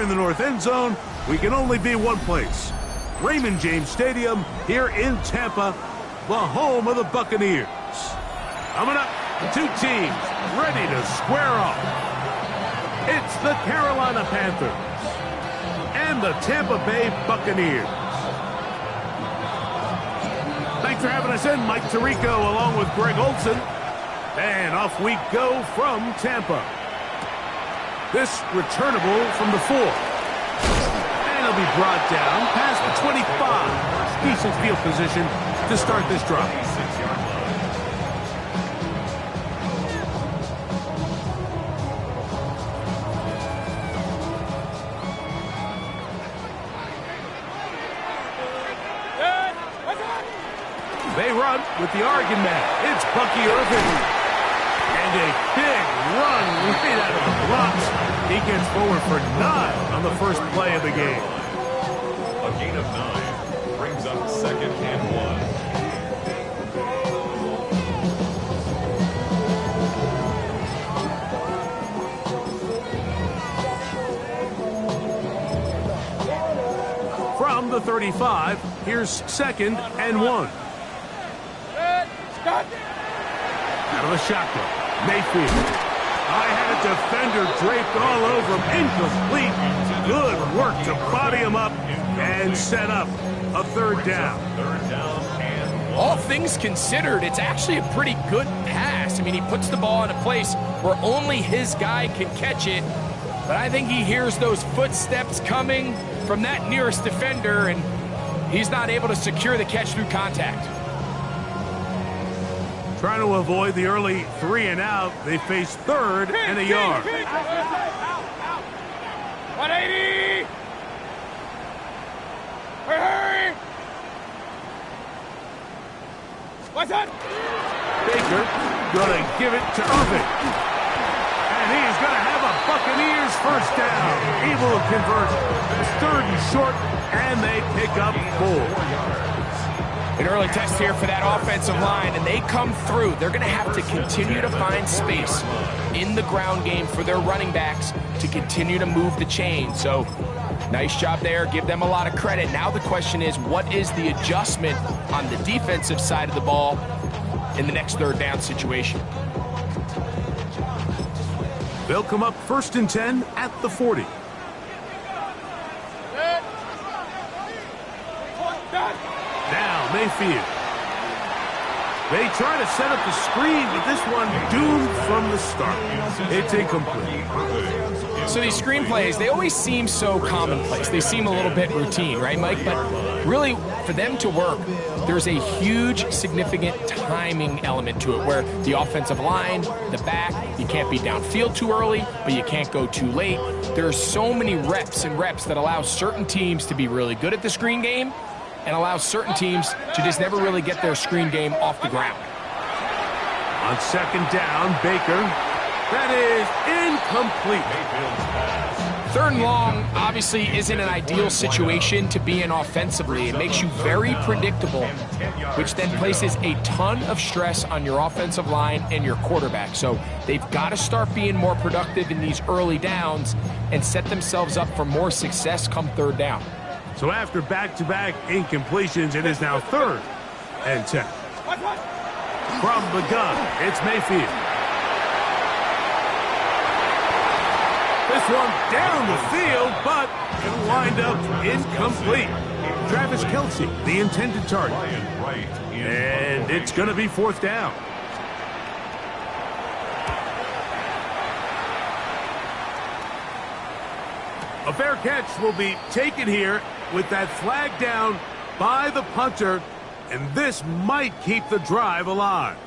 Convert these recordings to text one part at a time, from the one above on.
we're in the north end zone, we can only be one place. Raymond James Stadium here in Tampa, the home of the Buccaneers. Coming up, two teams ready to square off. It's the Carolina Panthers and the Tampa Bay Buccaneers. Thanks for having us in, Mike Tirico, along with Greg Olson. And off we go from Tampa. This returnable from the 4. And it'll be brought down past the 25. Decent field position to start this drive. They run with the Oregon man. It's Bucky Irving. And a big run right out of the blocks. He gets forward for 9 on the first play of the game. A gain of 9 brings up 2nd and 1. From the 35, here's 2nd and 1. Out of the shotgun. Mayfield. I had a defender draped all over him. Incomplete. Good work to body him up and set up a 3rd down. All things considered, it's actually a pretty good pass. I mean, he puts the ball in a place where only his guy can catch it. But I think he hears those footsteps coming from that nearest defender, and he's not able to secure the catch through contact. Trying to avoid the early 3 and out. They face 3rd and a yard. 180! Hurry! What's that? Baker gonna give it to Irving. And he's gonna have a Buccaneers first down. Able to convert. 3rd and short, and they pick up 4. An early test here for that offensive line, and they come through. They're going to have to continue to find space in the ground game for their running backs to continue to move the chain. So, nice job there. Give them a lot of credit. Now the question is, what is the adjustment on the defensive side of the ball in the next 3rd down situation? They'll come up 1st and 10 at the 40. Now Mayfield. They try to set up the screen, but this one doomed from the start. It's incomplete. So these screen plays, they always seem so commonplace. They seem a little bit routine, right, Mike? But really, for them to work, there's a huge, significant timing element to it, where the offensive line, the back, you can't be downfield too early, but you can't go too late. There's so many reps and reps that allow certain teams to be really good at the screen game, and allows certain teams to just never really get their screen game off the ground. On 2nd down, Baker. That is incomplete. 3rd and long obviously isn't an ideal situation to be in offensively. It makes you very predictable, which then places a ton of stress on your offensive line and your quarterback. So they've got to start being more productive in these early downs and set themselves up for more success come 3rd down. So after back-to-back incompletions, it is now 3rd and 10. From the gun, it's Mayfield. This one down the field, but it'll wind up incomplete. Travis Kelce, the intended target. And it's going to be 4th down. A fair catch will be taken here with that flag down by the punter, and this might keep the drive alive.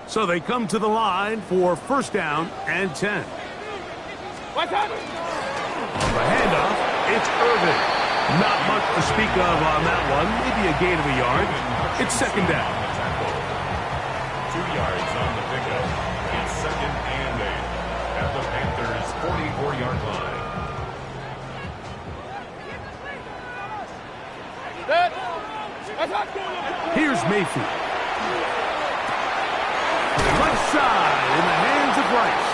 So they come to the line for 1st down and 10. What's up? The handoff, it's Irving. Not much to speak of on that one. Maybe a gain of a yard. It's 2nd down. 2 yards on the pickup. It's 2nd and 8 at the Panthers' 44-yard line. Here's Mayfield. Left side in the hands of Rice.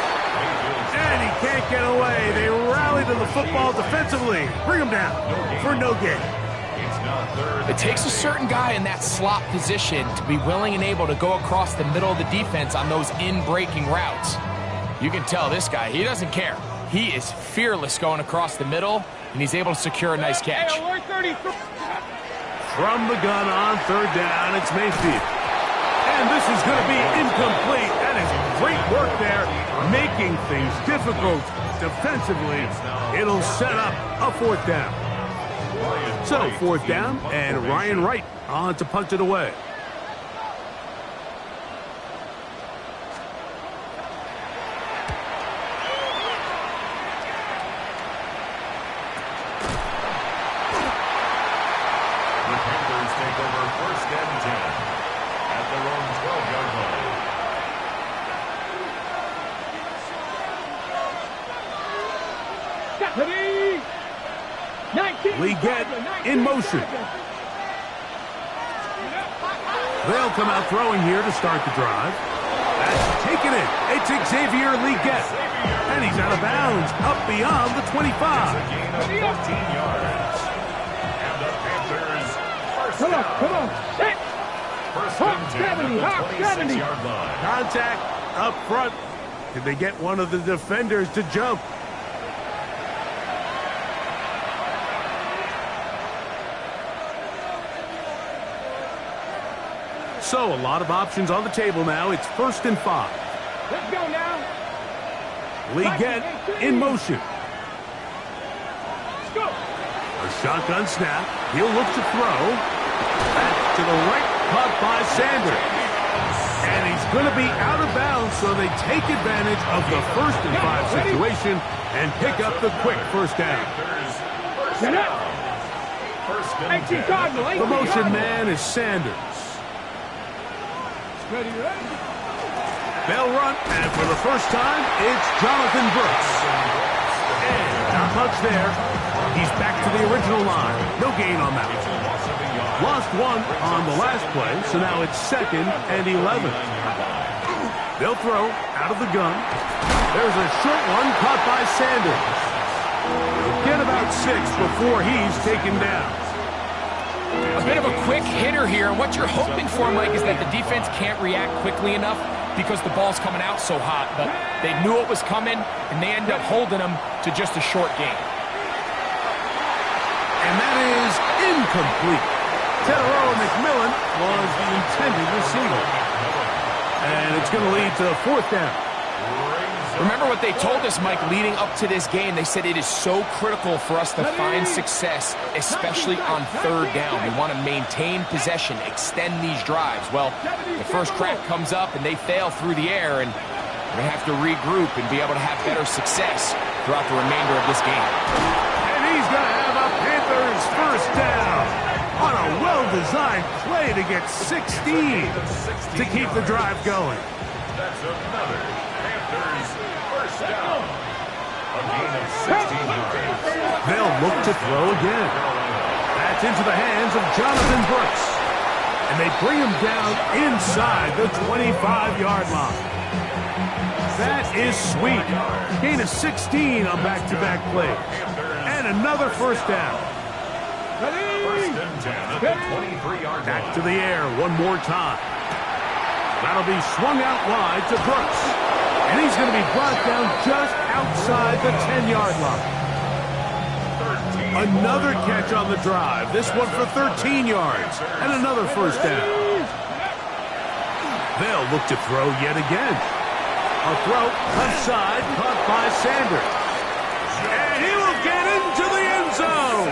And he can't get away. They rally football defensively. Bring him down for no gain. It takes a certain guy in that slot position to be willing and able to go across the middle of the defense on those in-breaking routes. You can tell this guy, he doesn't care. He is fearless going across the middle, and he's able to secure a nice catch. From the gun on third down, it's Mayfield. And this is going to be incomplete. That is great work there, making things difficult defensively. It'll set up a fourth down. So, fourth down, and Ryan Wright on to punt it away. The Panthers take over first and 10 at their own 12-yard line. Legette in motion. They'll come out throwing here to start the drive. That's taken it. It's Xavier Legette. And he's out of bounds, up beyond the 25. Gain of 14 yards. And the Panthers first down. Come on. First and 10 at the 26-yard line. Contact up front. Did they get one of the defenders to jump? So, a lot of options on the table now. It's 1st and 5. Let's go now. Legette in motion. Let's go. A shotgun snap. He'll look to throw. Back to the right, caught by Sanders. And he's going to be out of bounds, so they take advantage of the 1st and 5 situation and pick up the quick first down. Set up. First and 10. 18 Cardinal. The motion man is Sanders. Ready. They'll run, and for the first time, it's Jonathan Brooks. And not much there. He's back to the original line. No gain on that one. Lost one on the last play, so now it's 2nd and 11. They'll throw out of the gun. There's a short one caught by Sanders. He'll get about 6 before he's taken down. A bit of a quick hitter here, and what you're hoping for, Mike, is that the defense can't react quickly enough because the ball's coming out so hot. But they knew it was coming, and they end up holding them to just a short gain. And that is incomplete. Tetairoa McMillan was the intended receiver. And it's going to lead to 4th down. Remember what they told us, Mike, leading up to this game. They said it is so critical for us to find success, especially on 3rd down. We want to maintain possession, extend these drives. Well, the first crack comes up, and they fail through the air, and they have to regroup and be able to have better success throughout the remainder of this game. And he's going to have a Panthers first down on a well-designed play to get 16 to keep the drive going. That's another Panthers first down. A gain of 16 yards. They'll look to throw again. That's into the hands of Jonathan Brooks. And they bring him down inside the 25-yard line. That is sweet. Gain of 16 on back-to-back plays. And another first down. First and 10 at the 23-yard line. Back to the air one more time. That'll be swung out wide to Brooks. And he's going to be brought down just outside the 10-yard line. Another catch on the drive. This one for 13 yards. And another first down. They'll look to throw yet again. A throw left side caught by Sanders. And he will get into the end zone.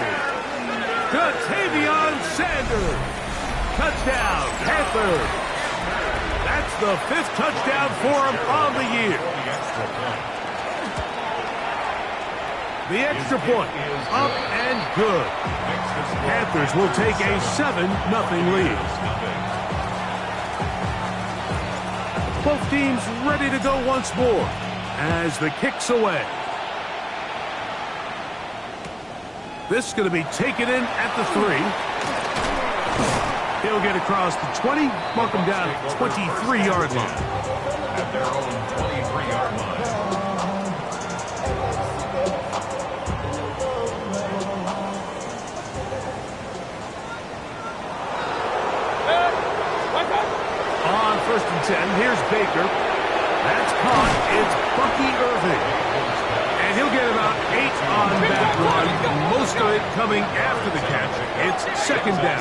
Tavion Sanders. Touchdown, Panthers. That's the 5th touchdown for him on the year. The extra point up and good. Panthers will take a 7-0 lead. Both teams ready to go once more as the kick's away. This is going to be taken in at the 3. He'll get across the 20, mark him down at 23-yard line. At their own 23-yard line. Baker. That's caught. It's Bucky Irving. And he'll get about 8 on that run. Most of it coming after the catch. It's second down.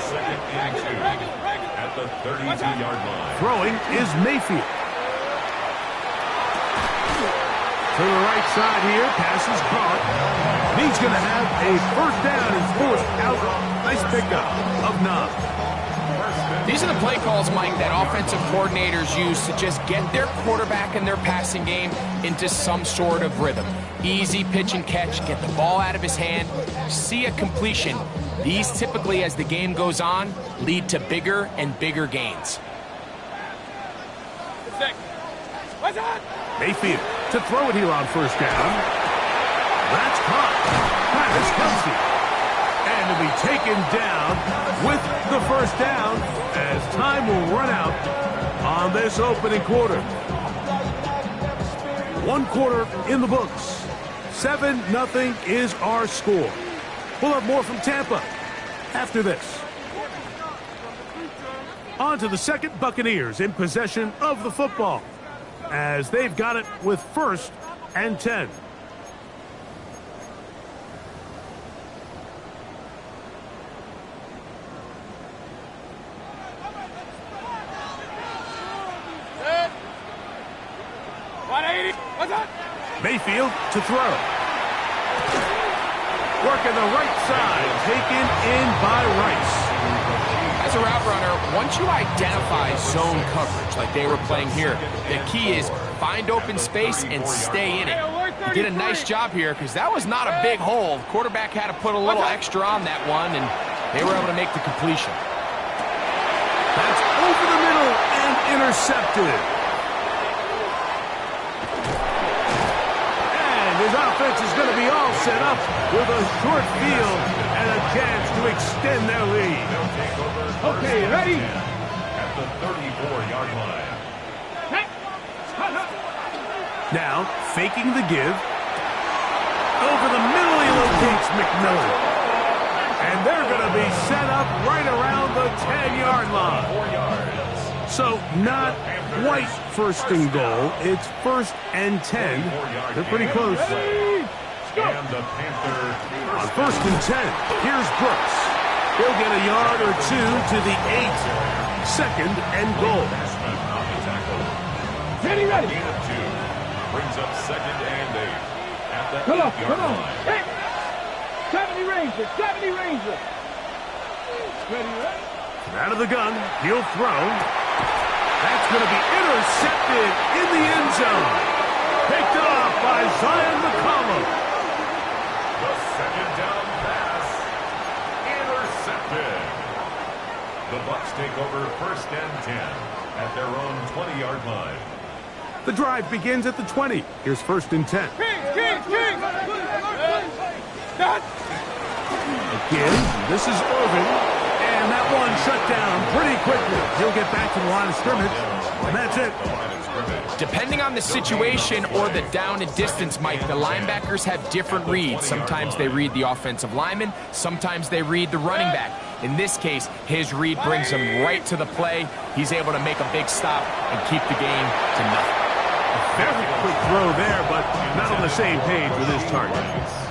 At the 32-yard line. Throwing is Mayfield. To the right side here, pass is caught. He's going to have a first down and forced out. Nice pickup of 9. These are the play calls, Mike, that offensive coordinators use to just get their quarterback and their passing game into some sort of rhythm. Easy pitch and catch, get the ball out of his hand, see a completion. These typically, as the game goes on, lead to bigger and bigger gains. Mayfield to throw it here on first down. That's caught. Travis Kelce. And to be taken down with the first down as time will run out on this opening quarter. 1 quarter in the books. 7-0 is our score. We'll have more from Tampa after this. On to the second. Buccaneers in possession of the football as they've got it with 1st and 10. Mayfield to throw. Working the right side, taken in by Rice. As a route runner, once you identify zone coverage like they were playing here, the key is find open space and stay in it. He did a nice job here because that was not a big hole. The quarterback had to put a little extra on that one, and they were able to make the completion. That's over the middle and intercepted. His offense is going to be all set up with a short field and a chance to extend their lead. Okay, ready? At the 34-yard line. Now, faking the give. Over the middle, he locates McMillan. And they're going to be set up right around the 10-yard line. 4 yards. So, not quite 1st and goal. It's 1st and 10. They're pretty close. And the Panther On 1st and 10, here's Brooks. He'll get a yard or 2 to the 8. 2nd and goal. Ready, ready. Gain of 2. Brings up 2nd and 8. At the Come on, 8-yard come on. line. Hey, 70 Ranger, 70 Ranger. Ready, ready. Out of the gun, he'll throw. That's going to be intercepted in the end zone. Picked off by Zion McCollum. The 2nd down pass. Intercepted. The Bucs take over 1st and 10 at their own 20-yard line. The drive begins at the 20. Here's 1st and 10. King. Again, this is Irving. And that one shut down pretty quickly. He'll get back to the line of scrimmage, and that's it. Depending on the situation or the down and distance, Mike, the linebackers have different reads. Sometimes they read the offensive lineman. Sometimes they read the running back. In this case, his read brings him right to the play. He's able to make a big stop and keep the game to nothing. A fairly quick throw there, but not on the same page with his target.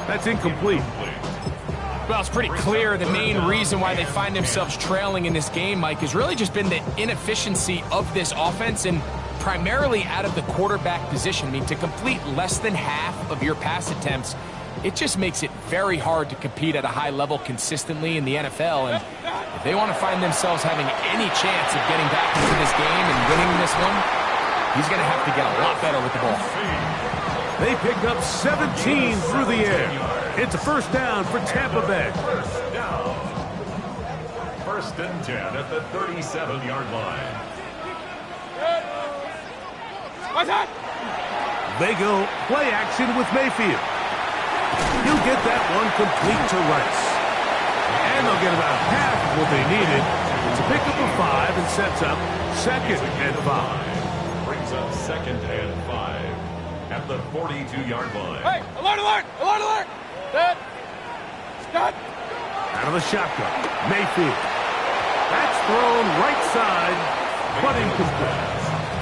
That's incomplete. Well, it's pretty clear the main reason why they find themselves trailing in this game, Mike, has really just been the inefficiency of this offense and primarily out of the quarterback position. I mean, to complete less than half of your pass attempts, it just makes it very hard to compete at a high level consistently in the NFL. And if they want to find themselves having any chance of getting back into this game and winning this one, he's going to have to get a lot better with the ball. They pick up 17 through the air. It's a first down for Tampa Bay. First down. 1st and 10 at the 37-yard line. They go play action with Mayfield. He'll get that one complete to Rice. And they'll get about half of what they needed. It's a pickup of 5 and sets up 2nd and 5. Brings up 2nd and 5 at the 42-yard line. Hey, alert, alert, alert, alert. Stop. Out of the shotgun, Mayfield. That's thrown right side, but incomplete.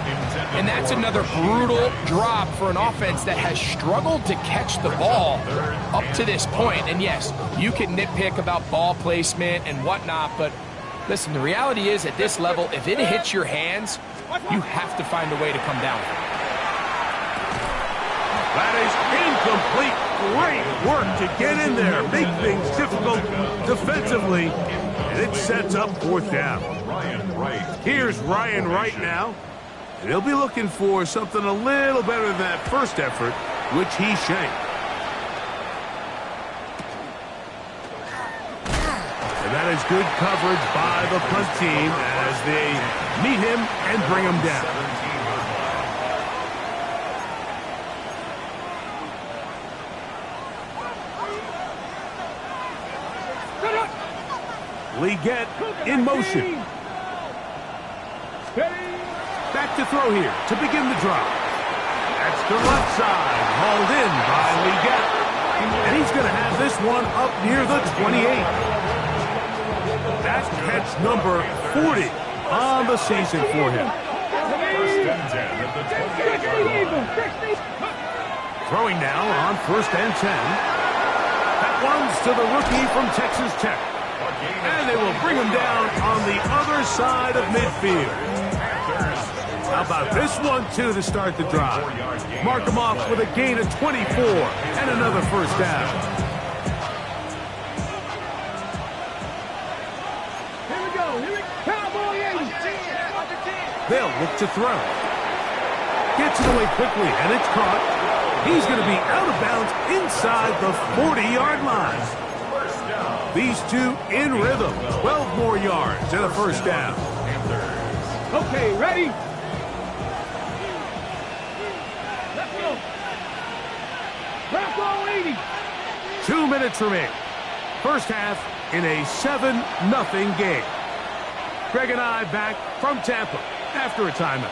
Intended And that's another brutal drop for an offense that has struggled to catch the ball up to this point. And yes, you can nitpick about ball placement and whatnot, but listen, the reality is at this level, if it hits your hands, you have to find a way to come down. That is incomplete. Great work to get in there, make things difficult defensively, and it sets up fourth down. Here's Ryan Wright now. And he'll be looking for something a little better than that first effort, which he shanked. And that is good coverage by the punt team as they meet him and bring him down. Legette in motion. Back to throw here to begin the drive. That's the left side, hauled in by Legette. And he's going to have this one up near the 28. That's catch number 40 on the season for him. Throwing now on 1st and 10. That one's to the rookie from Texas Tech. And they will bring him down on the other side of midfield. How about this one, too, to start the drive? Mark him off with a gain of 24 and another first down. Here we go. Cowboy 80. They'll look to throw. Gets it away quickly, and it's caught. He's going to be out of bounds inside the 40-yard line. These two in rhythm. 12 more yards and a first down. Okay, ready? Let's go. Bravo 80. 2 minutes remaining. First half in a 7-0 game. Greg and I back from Tampa after a timeout.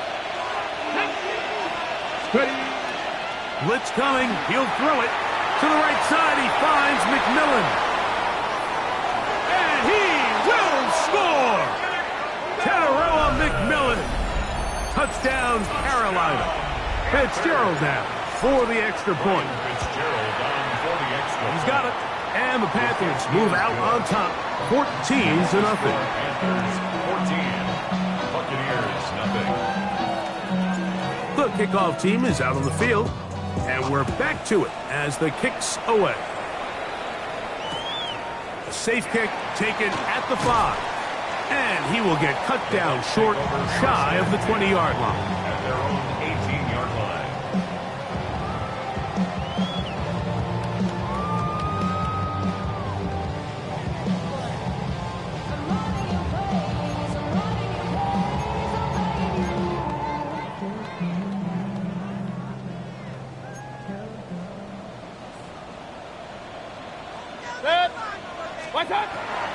Blitz coming. He'll throw it. To the right side, he finds McMillan. Score! Tararoa McMillan. Touchdown, Carolina. Fitzgerald now for the extra point. He's got it. And the Panthers move out on top. 14-0. Buccaneers, nothing. The kickoff team is out on the field. And we're back to it as the kick's away. A safe kick taken at the 5. And he will get cut down short, shy of the 20-yard line. At their own 18-yard line.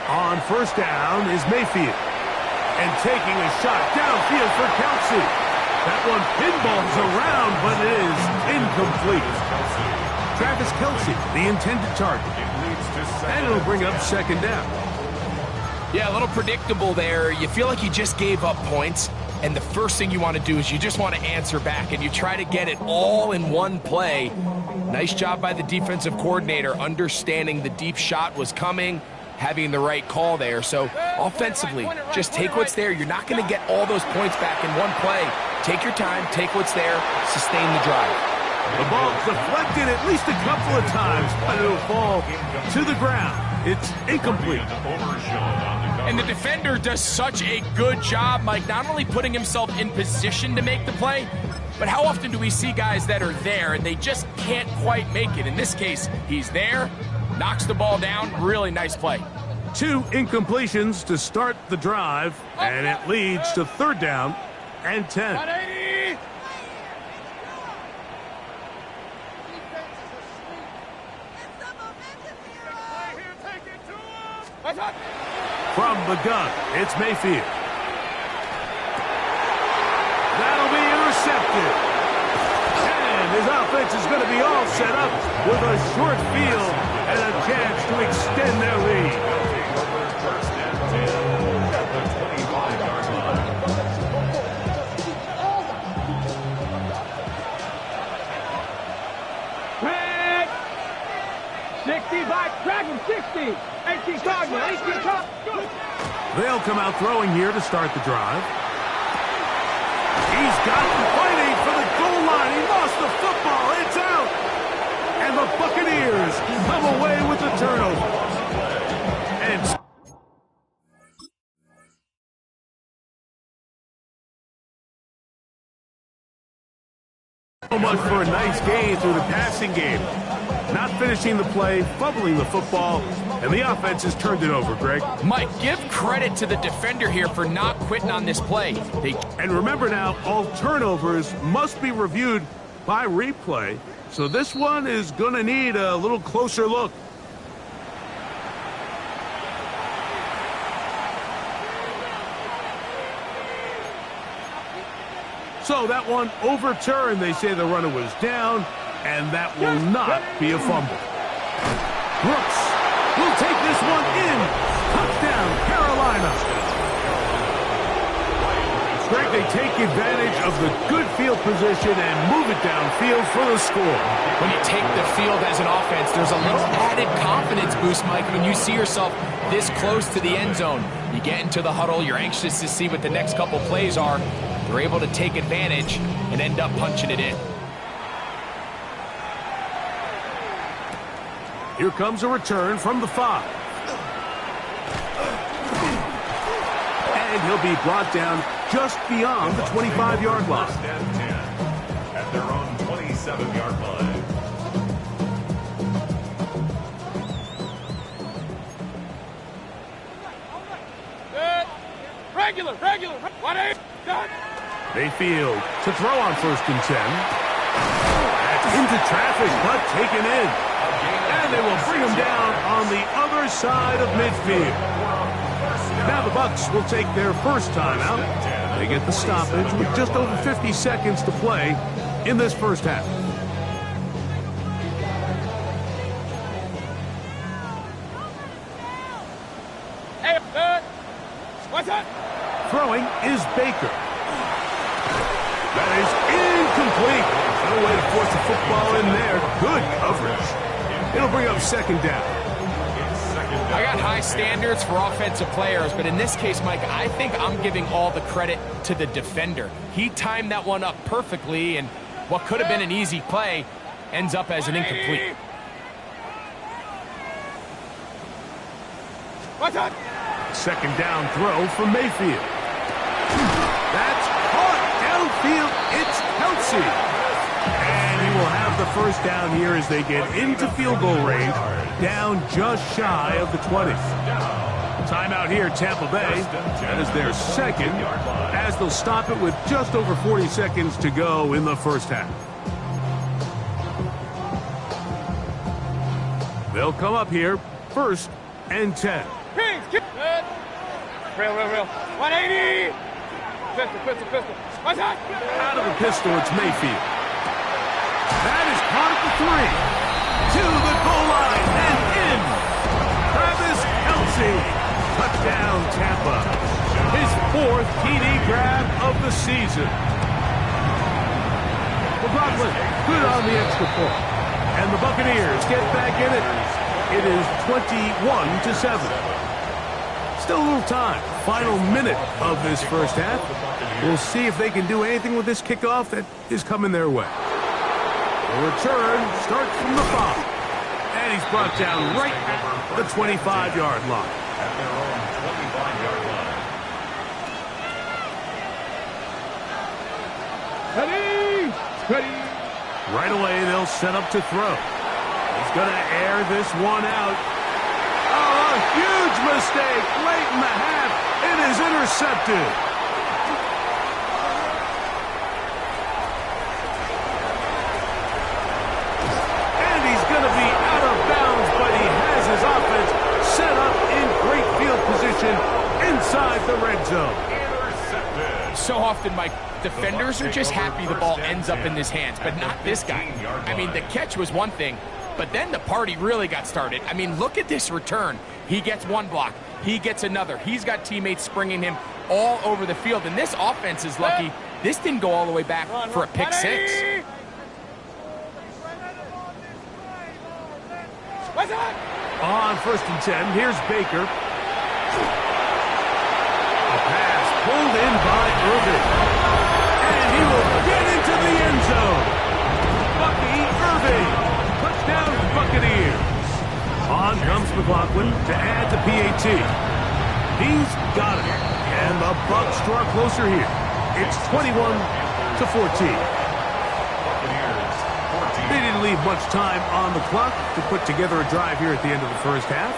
On first down is Mayfield. And taking a shot downfield for Kelce. That one pinballs around, but it is incomplete. Travis Kelce, the intended target. And it'll bring up second down. Yeah, a little predictable there. You feel like you just gave up points, and the first thing you want to do is you just want to answer back, and you try to get it all in one play. Nice job by the defensive coordinator, understanding the deep shot was coming, having the right call there. So offensively, just take what's there. You're not going to get all those points back in one play. Take your time, take what's there, sustain the drive. The ball deflected at least a couple of times, but it'll fall to the ground. It's incomplete. And the defender does such a good job, Mike, not only putting himself in position to make the play, but how often do we see guys that are there and they just can't quite make it? In this case, he's there, knocks the ball down. Really nice play. 2 incompletions to start the drive, and it leads to third down and 10. 180. From the gun, it's Mayfield. That'll be intercepted. And his offense is going to be all set up with a short field and a chance to extend their lead. 65, track him, 60. 18 Cogman, 18 Cogman. They'll come out throwing here to start the drive. He's got him fighting for the goal line. He lost the football. It's out. And the Buccaneers come away with the turnover. And so much for a nice gain through the passing game. Not finishing the play, fumbling the football, and the offense has turned it over, Greg. Mike, give credit to the defender here for not quitting on this play. And remember now, all turnovers must be reviewed by replay, so this one is going to need a little closer look. So that one overturned. They say the runner was down, and that will not be a fumble. Brooks will take this one in. Touchdown, Carolina. Greg, they take advantage of the good field position and move it downfield for the score. When you take the field as an offense, there's a little added confidence boost, Mike, when you see yourself this close to the end zone. You get into the huddle, you're anxious to see what the next couple plays are. You're able to take advantage and end up punching it in. Here comes a return from the 5. And he'll be brought down just beyond the 25-yard line. First and 10 at their own 27-yard line. Good. Regular. 1-8. Done. Mayfield to throw on 1st and 10. That's into traffic, but taken in. And they will bring him down on the other side of midfield. Now the Bucs will take their first timeout. They get the stoppage with just over 50 seconds to play in this first half. Hey, good. What's that? Throwing is Baker. That is incomplete. No way to force the football in there. Good coverage. It'll bring up 2nd down. I got high standards for offensive players, but in this case, Mike, I think I'm giving all the credit to the defender. He timed that one up perfectly, and what could have been an easy play ends up as an incomplete. What's that? 2nd down throw from Mayfield. That's caught downfield. It's Kelsey. And he will have the first down here as they get into field goal range, down just shy of the 20. Timeout here, Tampa Bay. That is their 2nd, as they'll stop it with just over 40 seconds to go in the first half. They'll come up here, 1st and 10. Kings, good. Real. 180. Pistol. What's that? Out of the pistol, it's Mayfield. That is caught at the 3. To the goal line and in. Travis Kelce. Touchdown, Tampa. His 4th TD grab of the season. McLaughlin, good on the extra point. And the Buccaneers get back in it. It is 21-7. Still a little time. Final minute of this first half. We'll see if they can do anything with this kickoff that is coming their way. The return starts from the 5. And he's brought down right at the 25-yard line. At their own 25-yard line. Ready. Right away, they'll set up to throw. He's going to air this one out. Oh, a huge mistake late in the half. It is intercepted. And he's going to be out of bounds, but he has his offense set up in great field position inside the red zone. Intercepted. So often, Mike, defenders are just happy the ball ends up in his hands, but not this guy. I mean, the catch was one thing, but then the party really got started. I mean, look at this return. He gets one block. He gets another. He's got teammates springing him all over the field, and this offense is lucky. This didn't go all the way back for a pick 6. On 1st and 10, here's Baker. A pass pulled in by Irving. And he will get into the end zone. Bucky Irving. Touchdown Buccaneers. On comes McLaughlin to add the PAT. He's got it. And the Bucs draw closer here. It's 21-14. They didn't leave much time on the clock to put together a drive here at the end of the first half.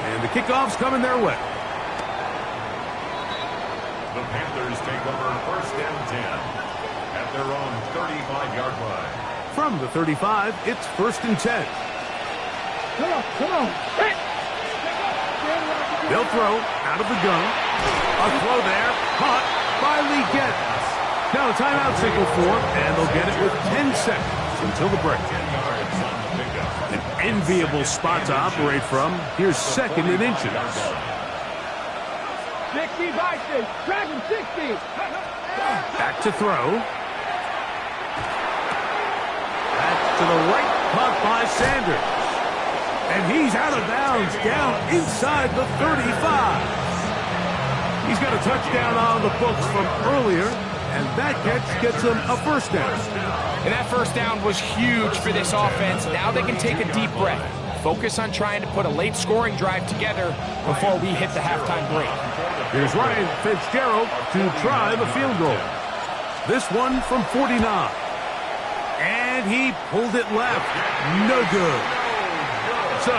And the kickoff's coming their way. The Panthers take over 1st and 10 at their own 35-yard line. From the 35, it's 1st and 10. Come on. Hey. They'll throw out of the gun. A throw there, caught by Lee Gettins. Now a timeout signal for them, and they'll get it with 10 seconds until the break. 10 yards on the pickup. An enviable spot to operate from. Here's 2nd and inches. 60 by 6. Grab him, 60. Back to throw. Back to the right, caught by Sanders. And he's out of bounds, down inside the 35. He's got a touchdown on the books from earlier, and that catch gets him a 1st down. And that 1st down was huge for this offense. Now they can take a deep breath. Focus on trying to put a late scoring drive together before we hit the halftime break. Here's Ryan Fitzgerald to try the field goal. This one from 49. And he pulled it left. No good. So,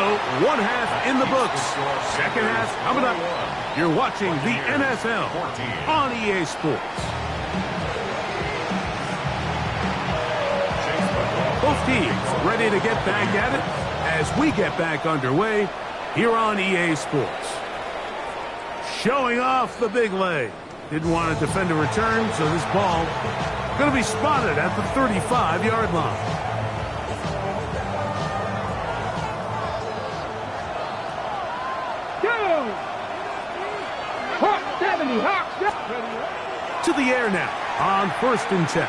1 half in the books. 2nd half coming up. You're watching the NFL on EA Sports. Both teams ready to get back at it as we get back underway here on EA Sports. Showing off the big leg. Didn't want to defend a return, so this ball going to be spotted at the 35-yard line. To the air now on 1st and 10.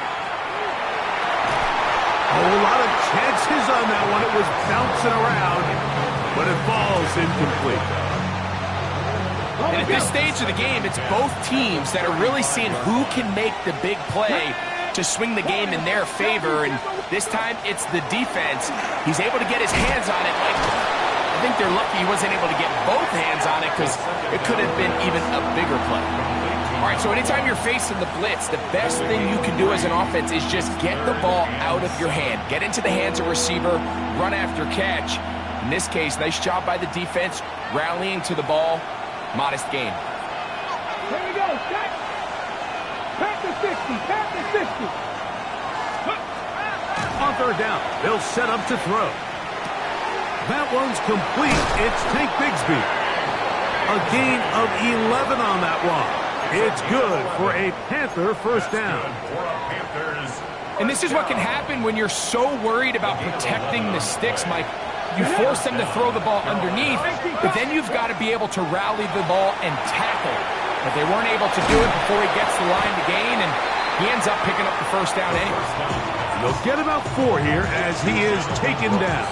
A lot of chances on that one. It was bouncing around, but it falls incomplete. And at this stage of the game, it's both teams that are really seeing who can make the big play to swing the game in their favor. And this time, it's the defense. He's able to get his hands on it. I think they're lucky he wasn't able to get both hands on it because it could have been even a bigger play. All right, so anytime you're facing the blitz, the best thing you can do as an offense is just get the ball out of your hand. Get into the hands of receiver, run after catch. In this case, nice job by the defense, rallying to the ball. Modest gain. Here we go. Panther 60. Panther 60. On 3rd down, they'll set up to throw. That one's complete. It's Tank Bigsby. A gain of 11 on that one. It's good for a Panther 1st down. And this is what can happen when you're so worried about protecting the sticks, Mike. You force them to throw the ball underneath, but then you've got to be able to rally the ball and tackle. But they weren't able to do it before he gets the line to gain, and he ends up picking up the 1st down anyway. They'll get about 4 here as he is taken down.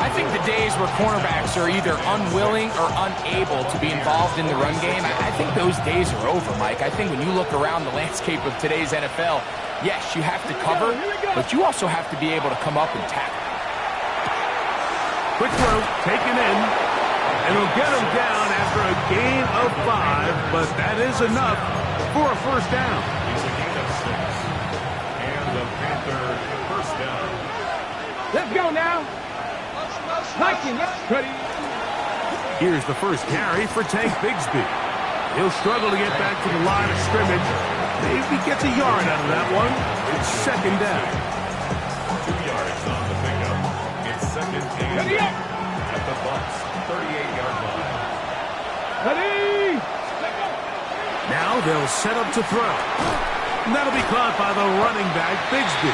I think the days where cornerbacks are either unwilling or unable to be involved in the run game, I think those days are over, Mike. I think when you look around the landscape of today's NFL, yes, you have to cover, but you also have to be able to come up and tackle. Quick throw, taken in, and he'll get him down after a gain of 5, but that is enough for a 1st down. It's a gain of 6. And the Panther 1st down. Let's go now. Ready. Here's the 1st carry for Tank Bigsby. He'll struggle to get back to the line of scrimmage. Maybe gets a yard out of that one. It's 2nd down. 2 yards on the pickup. It's 2nd and 8 at the Bucs 38-yard line. Ready. Now they'll set up to throw. And that'll be caught by the running back, Bigsby.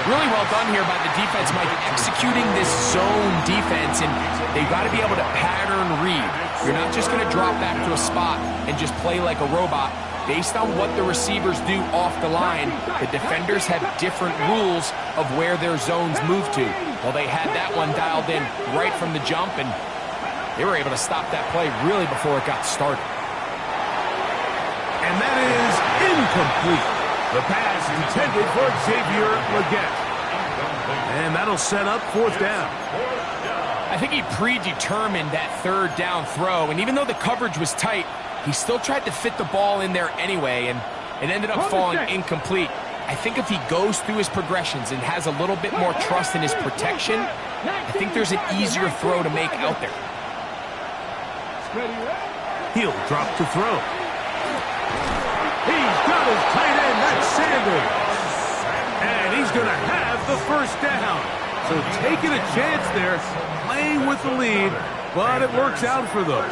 Really well done here by the defense, Mike, executing this zone defense, and they've got to be able to pattern read. You're not just going to drop back to a spot and just play like a robot. based on what the receivers do off the line, the defenders have different rules of where their zones move to. Well, they had that one dialed in right from the jump, and they were able to stop that play really before it got started. And that is incomplete. The pass intended for Xavier Legette. And that'll set up 4th down. I think he predetermined that 3rd down throw, and even though the coverage was tight, he still tried to fit the ball in there anyway, and it ended up falling incomplete. I think if he goes through his progressions and has a little bit more trust in his protection, I think there's an easier throw to make out there. He'll drop to throw. He's got his tight end, that's Sanders. And he's going to have the 1st down. So taking a chance there, playing with the lead, but it works out for them.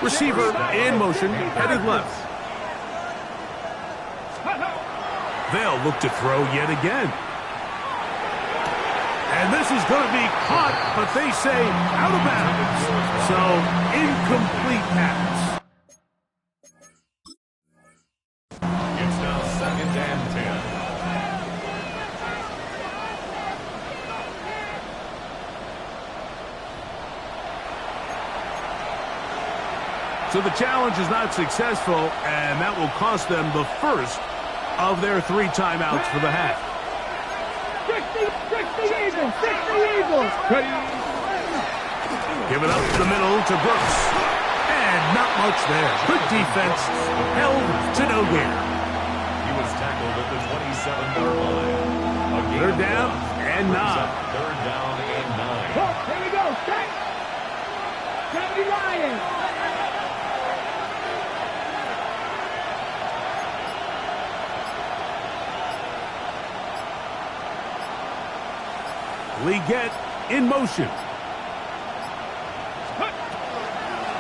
Receiver in motion, headed left. They'll look to throw yet again. And this is going to be caught, but they say out of bounds. So incomplete pass. It's now 2nd and 10. So the challenge is not successful, and that will cost them the first of their 3 timeouts for the half. 60 Eagles! 60 Eagles! Give it up the middle to Brooks. And not much there. Good defense. Held to no gain. He was tackled at the 27-yard line. 3rd down and 9. 3rd down and 9. Here we go. Set. 70 Lions. Legette in motion.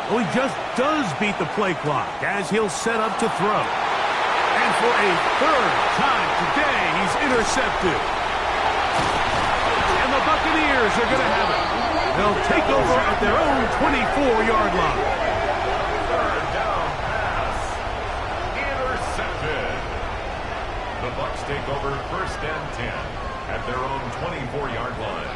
Well, he just does beat the play clock as he'll set up to throw. And for a 3rd time today, he's intercepted. And the Buccaneers are going to have it. They'll take over at their own 24-yard line. 3rd down pass. Intercepted. The Bucs take over 1st and 10. At their own 24-yard line.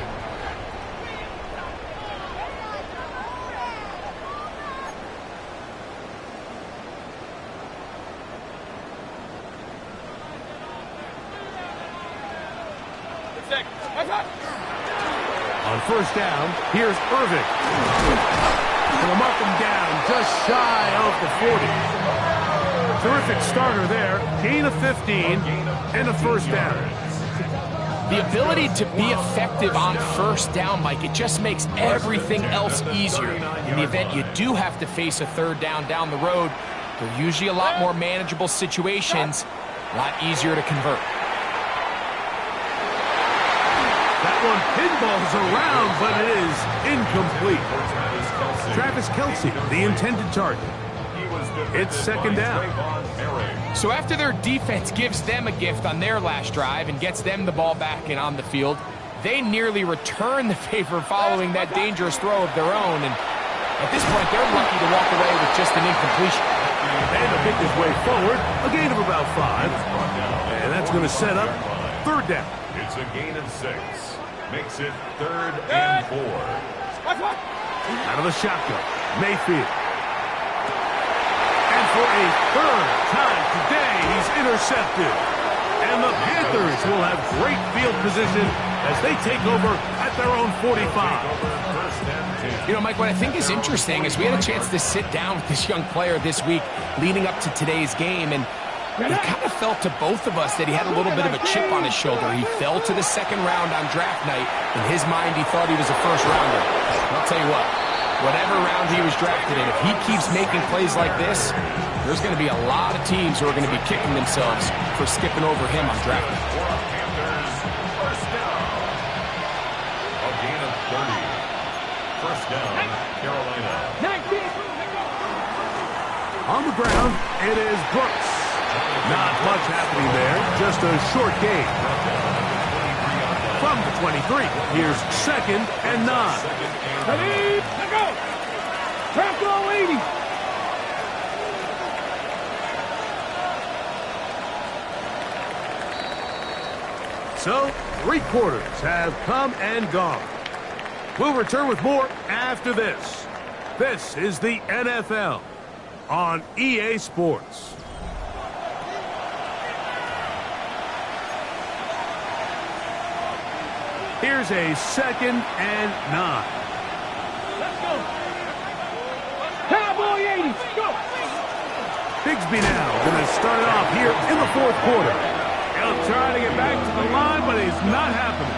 On 1st down, here's Irving. Gonna mark him down just shy of the 40. Terrific starter there. Gain of 15 and a 1st down. The ability to be effective on 1st down, Mike, it just makes everything else easier. In the event you do have to face a 3rd down the road, they're usually a lot more manageable situations, a lot easier to convert. That one pinballs around, but it is incomplete. Travis Kelce, the intended target. It's 2nd down. So after their defense gives them a gift on their last drive and gets them the ball back and on the field, they nearly return the favor following that dangerous throw of their own. And at this point, they're lucky to walk away with just an incompletion. And to pick his way forward, a gain of about 5. And that's going to set up 3rd down. It's a gain of 6. Makes it 3rd and 4. Out of the shotgun, Mayfield. And for a 3rd time today, he's intercepted. And the Panthers will have great field position as they take over at their own 45. You know, Mike, what I think is interesting is we had a chance to sit down with this young player this week leading up to today's game, and it kind of felt to both of us that he had a little bit of a chip on his shoulder. He fell to the 2nd round on draft night. In his mind, he thought he was a 1st rounder. I'll tell you what, whatever round he was drafted in, if he keeps making plays like this, there's going to be a lot of teams who are going to be kicking themselves for skipping over him on draft night. Panthers, 1st down. A gain of 30. 1st down, Carolina. On the ground, it is Brooks. Not much happening there, just a short gain. From the 23, here's 2nd and 9. Ready, let go. Track goal 80. So, 3 quarters have come and gone. We'll return with more after this. This is the NFL on EA Sports. Here's a 2nd and 9. Let's go. Cowboy 80. Go. Bigsby now going to start it off here in the 4th quarter. He'll try to get back to the line, but it's not happening.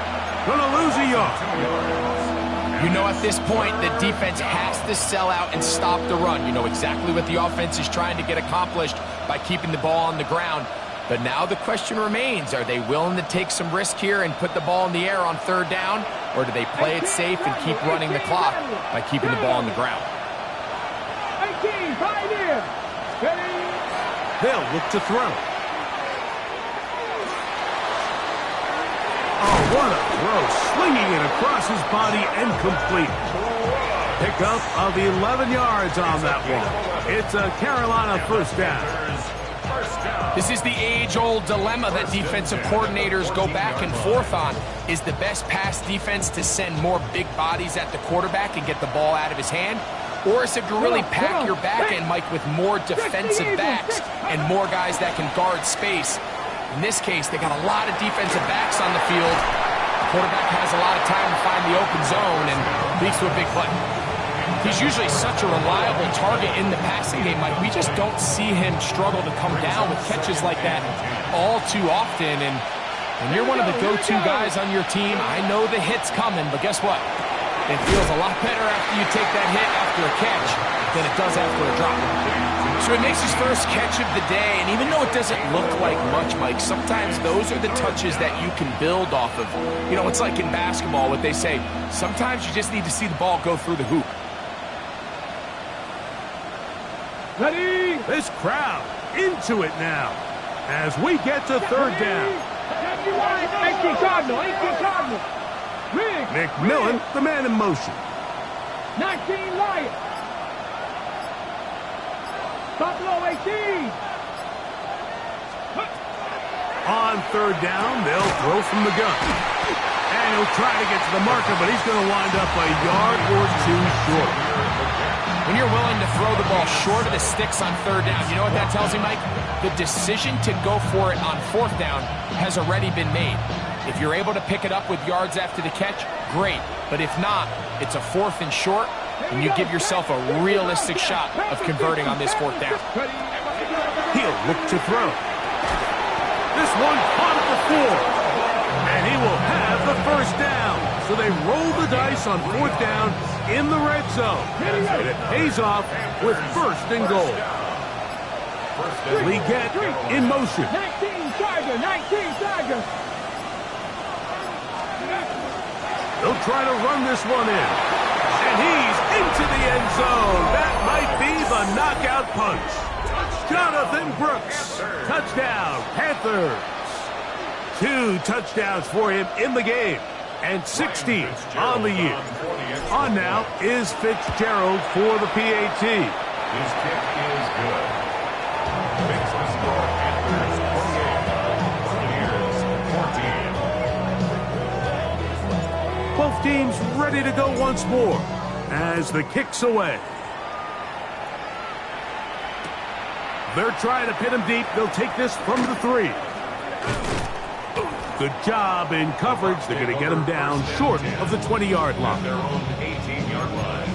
Going to lose a yard. You know, at this point, the defense has to sell out and stop the run. You know exactly what the offense is trying to get accomplished by keeping the ball on the ground. But now the question remains, are they willing to take some risk here and put the ball in the air on 3rd down? Or do they play it safe and keep running the clock by keeping the ball on the ground? 18, Pioneer. Ready? They'll look to throw. Oh, what a throw. Slinging it across his body and complete. Pickup of 11 yards on that one. It's a Carolina 1st down. This is the age-old dilemma that defensive coordinators go back and forth on. Is the best pass defense to send more big bodies at the quarterback and get the ball out of his hand? Or is it to really pack your back end, Mike, with more defensive backs and more guys that can guard space? In this case, they got a lot of defensive backs on the field. The quarterback has a lot of time to find the open zone and leads to a big play. He's usually such a reliable target in the passing game, Mike. We just don't see him struggle to come down with catches like that all too often. And when you're one of the go-to guys on your team, I know the hit's coming, but guess what? It feels a lot better after you take that hit after a catch than it does after a drop. So he makes his first catch of the day, and even though it doesn't look like much, Mike, sometimes those are the touches that you can build off of. You know, it's like in basketball, what they say, sometimes you just need to see the ball go through the hoop. Ready? This crowd into it now as we get to 3rd down. 18 Cardinal. 18 Cardinal. Riggs. McMillan, the man in motion. 19 Lion. Buffalo 18. On 3rd down, they'll throw from the gun. And he'll try to get to the marker, but he's going to wind up a yard or 2 short. When you're willing to throw the ball short of the sticks on 3rd down, you know what that tells you, Mike? The decision to go for it on 4th down has already been made. If you're able to pick it up with yards after the catch, great. But if not, it's a 4th and short, and you give yourself a realistic shot of converting on this 4th down. He'll look to throw. This one caught at the 4. And he will have the 1st down. So they roll the dice on 4th down in the red zone. And it pays off with 1st and goal. Leggett in motion. 19 Tiger. 19 Tiger. They'll try to run this one in. And he's into the end zone. That might be the knockout punch. Jonathan Brooks. Touchdown, Panthers. 2 touchdowns for him in the game. And 16 on the year. On now is Fitzgerald for the PAT. His kick is good. Makes the score Panthers 28, Buccaneers 14. Both teams ready to go once more as the kick's away. They're trying to pin him deep. They'll take this from the 3. Good job in coverage. They're going to get him down short of the 20-yard line. Their own 18-yard line.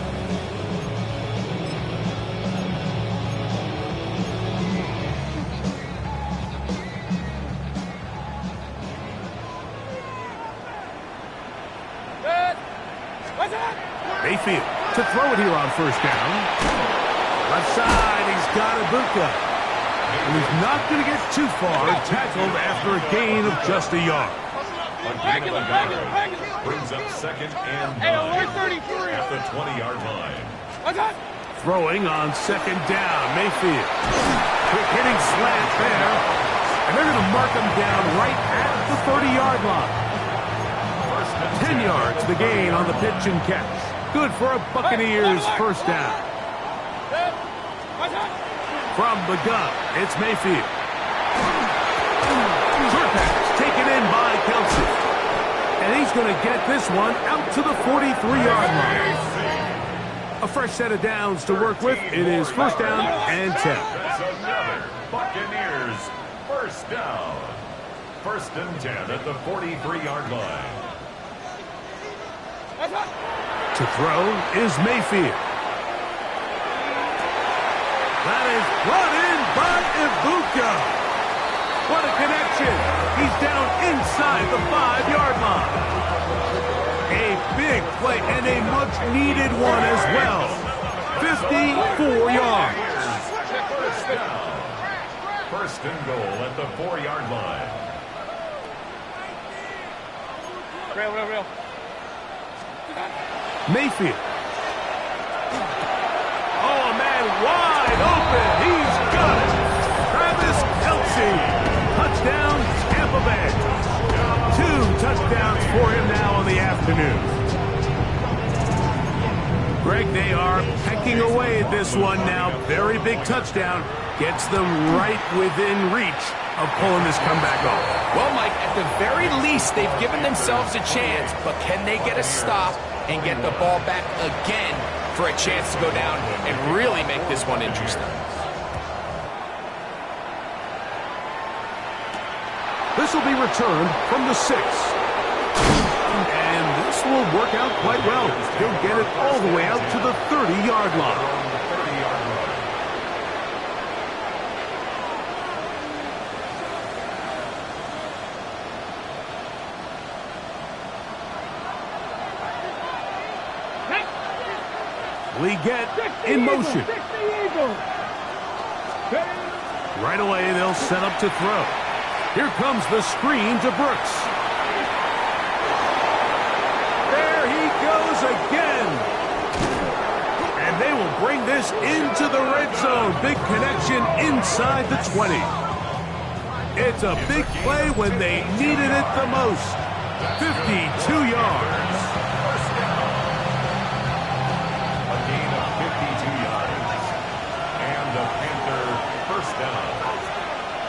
Mayfield to throw it here on 1st down. Left side, he's got Ibuka. And he's not going to get too far, tackled after a gain of just a yard. A gain of a yard brings up 2nd and 9 at the 20-yard line. Throwing on 2nd down, Mayfield. Quick hitting slant there. And they're going to mark him down right at the 30-yard line. 10 yards the gain on the pitch and catch. Good for a Buccaneers 1st down. From the gun, it's Mayfield. Short pass taken in by Kelsey. And he's going to get this one out to the 43-yard line. A fresh set of downs to work with. It is first down and 10. That's another Buccaneers first down. First and 10 at the 43-yard line. To throw is Mayfield. That is brought in by Ibuka. What a connection. He's down inside the 5-yard line. A big play and a much-needed one as well. 54 yards. First down. First and goal at the 4-yard line. Real. Mayfield. Oh, man, wide open. He's got it. Travis Kelce. Touchdown, Tampa Bay. 2 touchdowns for him now on the afternoon. Greg, they are pecking away at this one now. Very big touchdown. Gets them right within reach of pulling this comeback off. Well, Mike, at the very least, they've given themselves a chance, but can they get a stop and get the ball back again for a chance to go down and really make this one interesting? This will be returned from the 6. And this will work out quite well. He'll get it all the way out to the 30-yard line. We get in motion. Right away, they'll set up to throw. Here comes the screen to Brooks. There he goes again. And they will bring this into the red zone. Big connection inside the 20. It's a big play when they needed it the most. 52 yards.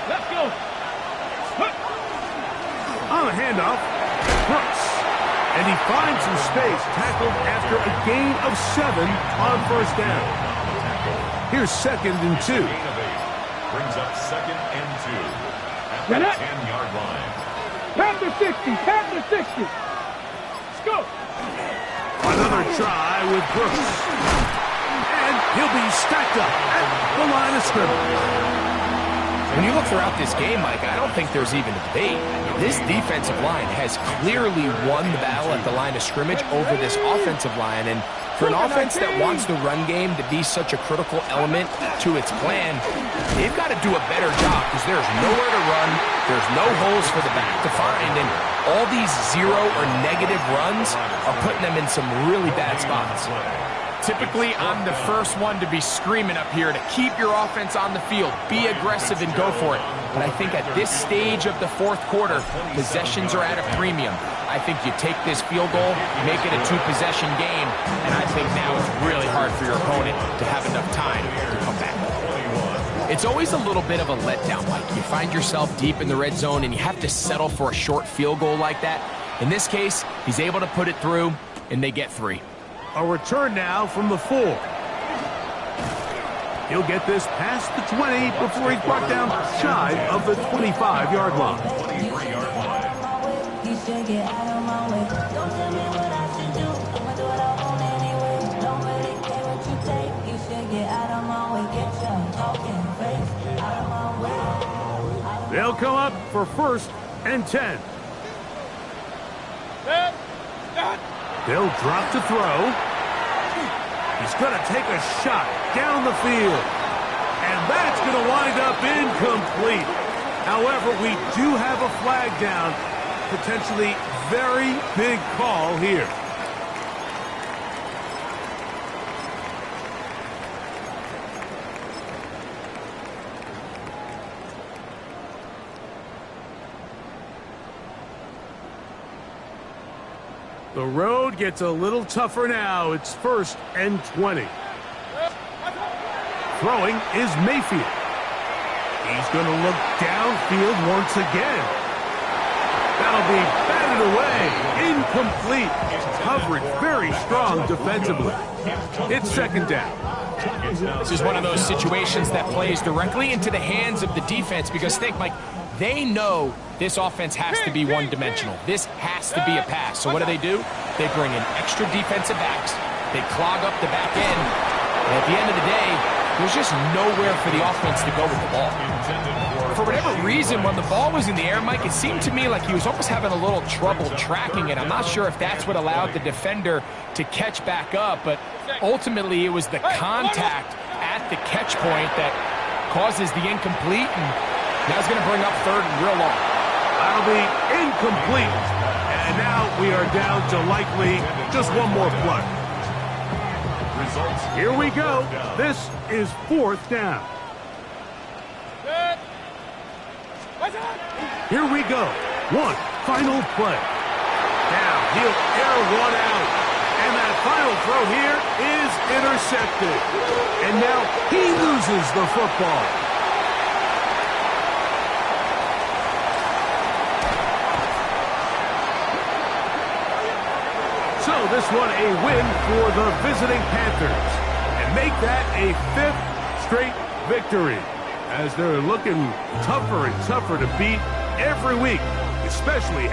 Let's go. On a handoff, Brooks. And he finds some space, tackled after a gain of 7 on first down. Here's second and 2. Brings up second and 2 at the 10-yard line. Panther 60. Let's go. Another try with Brooks. And he'll be stacked up at the line of scrimmage. When you look throughout this game, Mike, I don't think there's even a debate. This defensive line has clearly won the battle at the line of scrimmage over this offensive line. And for an offense that wants the run game to be such a critical element to its plan, they've got to do a better job because there's nowhere to run. There's no holes for the back to find. And all these 0 or negative runs are putting them in some really bad spots. Typically, I'm the first one to be screaming up here to keep your offense on the field, be aggressive and go for it. But I think at this stage of the fourth quarter, possessions are at a premium. I think you take this field goal, make it a 2-possession game, and I think now it's really hard for your opponent to have enough time to come back. It's always a little bit of a letdown, Mike. You find yourself deep in the red zone and you have to settle for a short field goal like that. In this case, he's able to put it through, and they get 3. A return now from the 4. He'll get this past the 20 before he's brought down shy of the 25-yard line. They'll come up for first and 10. They'll drop to throw. He's going to take a shot down the field. And that's going to wind up incomplete. However, we do have a flag down. Potentially very big call here. The road gets a little tougher now. It's first and 20. Throwing is Mayfield. He's going to look downfield once again. That'll be batted it away. Incomplete. Coverage very strong defensively. It's second down. This is one of those situations that plays directly into the hands of the defense because think, Mike, they know this offense has to be one-dimensional. This has to be a pass. So what do? They bring in extra defensive backs. They clog up the back end. And at the end of the day, there's just nowhere for the offense to go with the ball. For whatever reason, when the ball was in the air, Mike, it seemed to me like he was almost having a little trouble tracking it. I'm not sure if that's what allowed the defender to catch back up, but ultimately it was the contact at the catch point that causes the incomplete, and now it's going to bring up third and real long. That'll be incomplete. And now we are down to likely just one more play. Here we go. This is fourth down. Here we go. One final play. Now he'll air one out. And that final throw here is intercepted. And now he loses the football. So this one a win for the visiting Panthers. And make that a 5th straight victory. As they're looking tougher and tougher to beat every week, especially